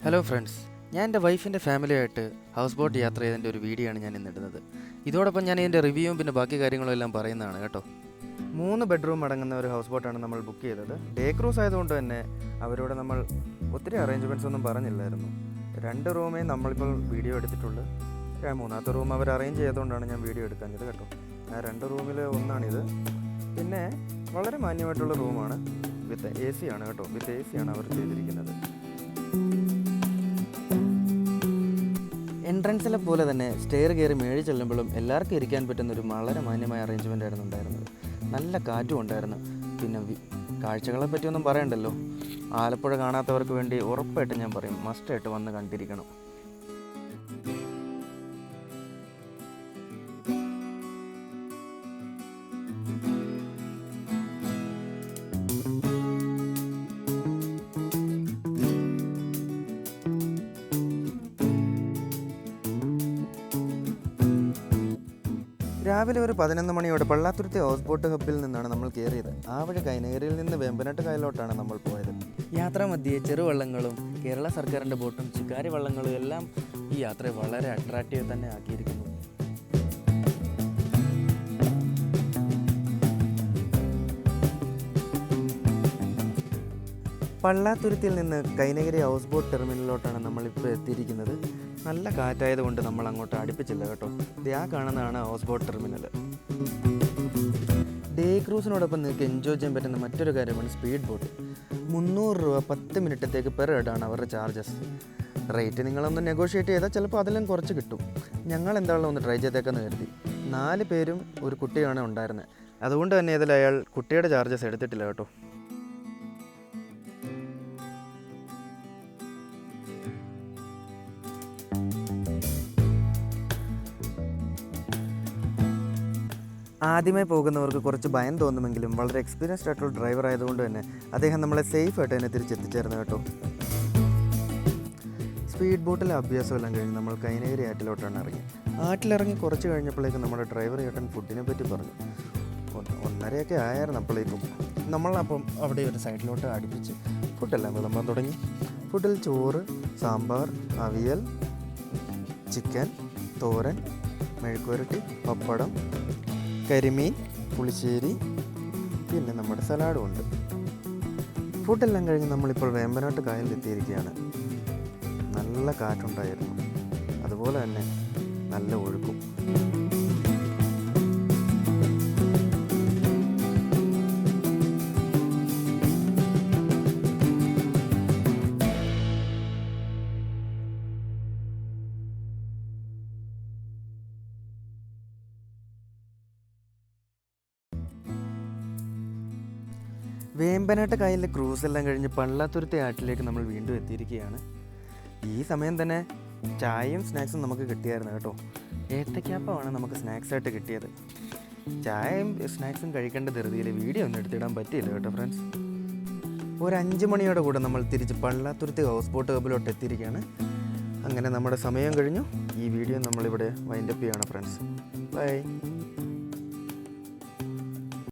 Hello friends, ഞാൻ എൻ്റെ വൈഫിൻ്റെ ഫാമിലിയായിട്ട് ഹൗസ് ബോട്ട് യാത്ര ചെയ്തതിൻ്റെ ഒരു വീഡിയോ ആണ് ഞാൻ ഇന്നിടുന്നത്. ഇതോടൊപ്പം ഞാൻ ഇതിൻ്റെ റിവ്യൂവും പിന്നെ ബാക്കി കാര്യങ്ങളും എല്ലാം പറയുന്നതാണ് കേട്ടോ. 3 ബെഡ്റൂം അടങ്ങുന്ന ഒരു ഹൗസ് ബോട്ടാണ് നമ്മൾ ബുക്ക് ചെയ്തത്. ഡേ ക്രൂസ് ആയതുകൊണ്ട് തന്നെ അവരോട് നമ്മൾ ഒത്തിരി അറേഞ്ച്മെൻറ്റ്സ് ഒന്നും പറഞ്ഞില്ലായിരുന്നു. 2 റൂമേ നമ്മളിപ്പോൾ വീഡിയോ എടുത്തിട്ടുള്ളൂ. 3ാമത്തെ റൂം അവർ അറേഞ്ച് ചെയ്തുകൊണ്ടാണ് ഞാൻ വീഡിയോ എടുക്കാഞ്ഞത് കേട്ടോ. ആ 2 റൂമിൽ ഒന്നാണിത്. പിന്നെ വളരെ മാന്യമായിട്ടുള്ള റൂമാണ്, വിത്ത് AC ആണ് കേട്ടോ. വിത്ത് AC ആണ് അവർ ചെയ്തിരിക്കുന്നത്. എൻട്രൻസിലെ പോലെ തന്നെ സ്റ്റെയർ കയറി മേളിൽ ചെല്ലുമ്പോഴും എല്ലാവർക്കും ഇരിക്കാൻ പറ്റുന്ന ഒരു വളരെ മാന്യമായ അറേഞ്ച്മെൻ്റ് ആയിരുന്നു ഉണ്ടായിരുന്നത്. നല്ല കാറ്റും ഉണ്ടായിരുന്നു. പിന്നെ കാഴ്ചകളെ പറ്റിയൊന്നും പറയണ്ടല്ലോ. ആലപ്പുഴ കാണാത്തവർക്ക് വേണ്ടി ഉറപ്പായിട്ട് ഞാൻ പറയും, മസ്റ്റായിട്ട് വന്ന് കണ്ടിരിക്കണം. രാവിലെ ഒരു 11 മണിയോടെ പള്ളാത്തുരുത്തി ഹൗസ് ബോട്ട് ഹബ്ബിൽ നിന്നാണ് നമ്മൾ കയറിയത്. ആ വഴി കൈനഗിരിയിൽ നിന്ന് വേമ്പനാട്ട് കായലോട്ടാണ് നമ്മൾ പോയത്. യാത്രാമധ്യേ ചെറുവള്ളങ്ങളും കേരള സർക്കാരിൻ്റെ ബോട്ടും ശിക്കാരി വള്ളങ്ങളും എല്ലാം ഈ യാത്രയെ വളരെ അട്രാക്റ്റീവ് തന്നെ ആക്കിയിരിക്കുന്നു. പള്ളാത്തുരുത്തിയിൽ നിന്ന് കൈനഗിരി ഹൗസ് ബോട്ട് ടെർമിനലിലോട്ടാണ് നമ്മളിപ്പോൾ എത്തിയിരിക്കുന്നത്. നല്ല കാറ്റായതുകൊണ്ട് നമ്മൾ അങ്ങോട്ട് അടുപ്പിച്ചില്ല കേട്ടോ. ആ കാണുന്നതാണ് ഹൗസ് ബോട്ട് ടെർമിനൽ. ഡേ ക്രൂസിനോടൊപ്പം നിങ്ങൾക്ക് എൻജോയ് ചെയ്യാൻ പറ്റുന്ന മറ്റൊരു കാര്യമാണ് സ്പീഡ് ബോട്ട്. 300 രൂപ 10 മിനിറ്റത്തേക്ക് പെർ ഹെഡാണ് അവരുടെ ചാർജസ്. റേറ്റ് നിങ്ങളൊന്ന് നെഗോഷിയേറ്റ് ചെയ്താൽ ചിലപ്പോൾ അതിലും കുറച്ച് കിട്ടും. ഞങ്ങൾ എന്താണല്ലോ ഒന്ന് ട്രൈ ചെയ്തേക്കെന്ന് കരുതി. 4 പേരും ഒരു കുട്ടിയാണ് ഉണ്ടായിരുന്നത്. അതുകൊണ്ട് തന്നെ ഇതിൽ അയാൾ കുട്ടിയുടെ ചാർജസ് എടുത്തിട്ടില്ല കേട്ടോ. ആദ്യമായി പോകുന്നവർക്ക് കുറച്ച് ഭയം തോന്നുമെങ്കിലും വളരെ എക്സ്പീരിയൻസ്ഡ് ആയിട്ടുള്ള ഡ്രൈവർ ആയതുകൊണ്ട് തന്നെ അദ്ദേഹം നമ്മളെ സേഫ് ആയിട്ട് തന്നെ തിരിച്ചെത്തിച്ചേർന്നു കേട്ടോ. സ്പീഡ് ബോട്ടിലെ അഭ്യാസമെല്ലാം കഴിഞ്ഞ് നമ്മൾ കൈനഗിരി ആറ്റിലോട്ടാണ് ഇറങ്ങി. ആറ്റിലിറങ്ങി കുറച്ച് കഴിഞ്ഞപ്പോഴേക്കും നമ്മുടെ ഡ്രൈവർ ചേട്ടൻ ഫുഡിനെ പറ്റി പറഞ്ഞു. 1:30 ആയിരുന്നു അപ്പോഴേക്കും. നമ്മളപ്പം അവിടെ ഒരു സൈഡിലോട്ട് അടുപ്പിച്ച് ഫുഡെല്ലാം വിളമ്പാൻ തുടങ്ങി. ഫുഡിൽ ചോറ്, സാമ്പാർ, അവിയൽ, ചിക്കൻ, തോരൻ, മെഴുക്കുവരട്ടി, പപ്പടം, കരിമീൻ, പുളിശ്ശേരി, പിന്നെ നമ്മുടെ സലാഡും ഉണ്ട്. ഫുഡെല്ലാം കഴിഞ്ഞ് നമ്മളിപ്പോൾ വേമ്പനാട്ട് കായലിലെത്തിയിരിക്കുകയാണ്. നല്ല കാറ്റുണ്ടായിരുന്നു, അതുപോലെ തന്നെ നല്ല ഒഴുക്കും. വേമ്പനാട്ട് കായലിലെ ക്രൂസെല്ലാം കഴിഞ്ഞ് പള്ളാത്തുരുത്തി ആറ്റിലേക്ക് നമ്മൾ വീണ്ടും എത്തിയിരിക്കുകയാണ്. ഈ സമയം തന്നെ ചായയും സ്നാക്സും നമുക്ക് കിട്ടിയായിരുന്നു കേട്ടോ. ഏത്തക്കാപ്പമാണ് നമുക്ക് സ്നാക്സായിട്ട് കിട്ടിയത്. ചായയും സ്നാക്സും കഴിക്കേണ്ട ധൃതിയിൽ വീഡിയോ ഒന്നും എടുത്തിടാൻ പറ്റിയില്ല കേട്ടോ ഫ്രണ്ട്സ്. ഒരു 5 മണിയോടെ കൂടെ നമ്മൾ തിരിച്ച് പള്ളാത്തുരുത്തി ഹൗസ് ബോട്ട് ഹബ്ബിലോട്ട് എത്തിയിരിക്കുകയാണ്. അങ്ങനെ നമ്മുടെ സമയം കഴിഞ്ഞു. ഈ വീഡിയോ നമ്മളിവിടെ വൈൻഡപ്പ് ചെയ്യണം ഫ്രണ്ട്സ്. ബൈ.